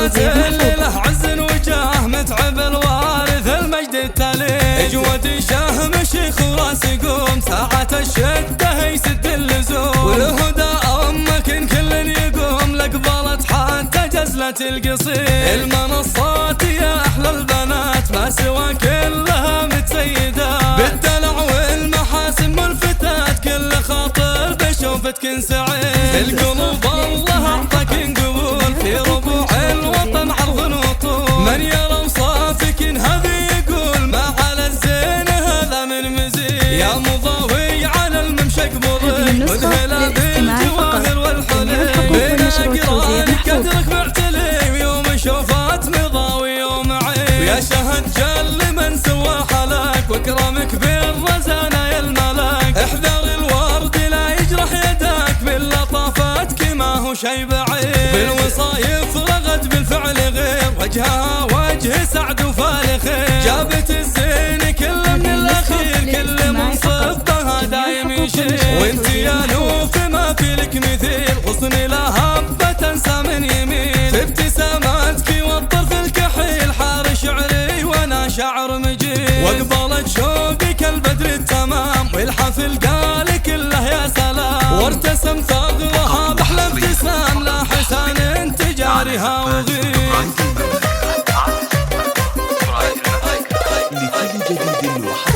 بنات الليلة عز وجاه متعب الوارث المجد التالي اجود شهم شيخ وراس يقوم ساعة الشدة يسد اللزوم والهدى أمكن كل يقوم لقبلت حتى جزلة القصير المنصات يا أحلى البنات ما سوى كلها متسيدة بالدلع والمحاسن ملفتات كل خاطر بشوفتك سعيد القلوب الله أعطاك قبول في ربوع الوطن عرض وطول من يرى وصافك هذا يقول ما على الزين هذا من مزيد يا مضاوي على الممشى قبولك مذهلة بالجواهر والحلي بين أقرانك قدرك معتلي ويوم شوفات مضاوي يوم عيد ويا شهد جل من سوى حلاك واكرمك بالرزانة يا الملاك احذر الورد لا يجرح يدك باللطافات كما هو شي بعيد بالوصايف رغد بالفعل غير وجهها وجه سعد وفالخير جابت الزين كل من الاخير كل منصب بها دايم يشير وانت يا نوف ما في لك مثيل حسن لها بتنسى من يمين في ابتساماتك والطرف الكحيل حار شعري وانا شعر مجيد واقبلت شوقك البدر التمام والحفل قال كله يا سلام وارتسم ثغرها باحلى ابتسام لا حسان تجارها وغير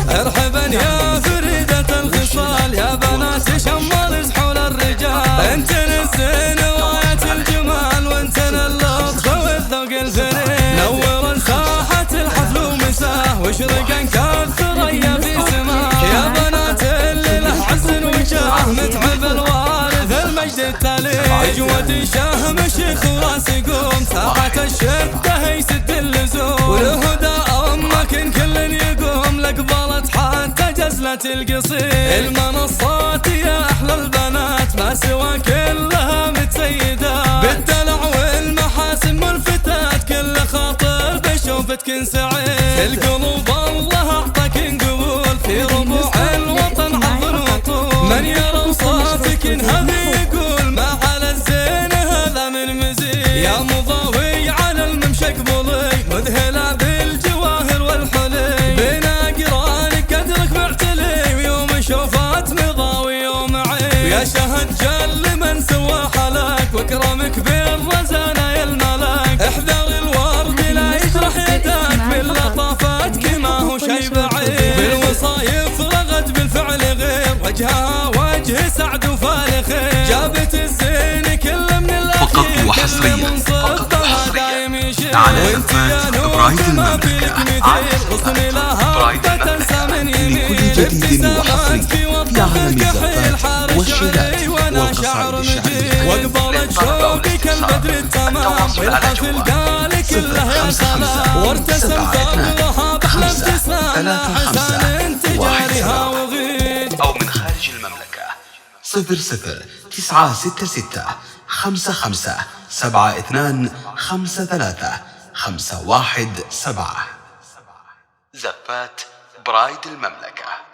ارحبا يا فريدة الخصال يا بنات شمال زحول الرجال انت الزين وراية الجمال وانت اللطف والذوق الفريد نور ساحة الحفل ومساه واشرقا كالثريا في سماه يا بنات الليلة عز وجاه متعب الوارث المجد التالي اجود شهم شيخ وراس يقوم ساحة الشدة يسد اللزوم والهدى أمكن كل يقوم لقبلت حتى جزلة القصير المنصات يا أحلى البنات ما سوى كلها متسيدة بالدلع والمحاسن ملفتات كل خاطر بشوفتك سعيد القلوب الله أعطاك قبول في ربوع الوطن عرض وطول من يرى وصافك هذا يقول ما على الزين هذا من مزيد يا مضاوي على الممشى قبولك مذهلة بالجواهر والحلي بين أقرانك قدرك معتلي ويوم شوفات مضاوي يوم عيد ويا شهد جل من سوى حلاك واكرمك بالرزانة يا الملاك احذر الورد لا يجرح يدك باللطافات كما هو شي بعيد بالوصايف رغد بالفعل غير وجهها وجه سعد وفالخير جابت الزين كل من الاخير فقط وحصريا على قناة برايد المملكة حسن لها بتنسى من يمين لكل جديد وحصري في عالم الزفات والشيلات والقصائد الشعرية واقبلت شوقك البدر التمام والحفل قال كله يا سلام وارتسم ثغرها باحلى ابتسام حسن تجارها وغيد أو من خارج المملكة 00 966 55 72 53 517 زفات برايد المملكة.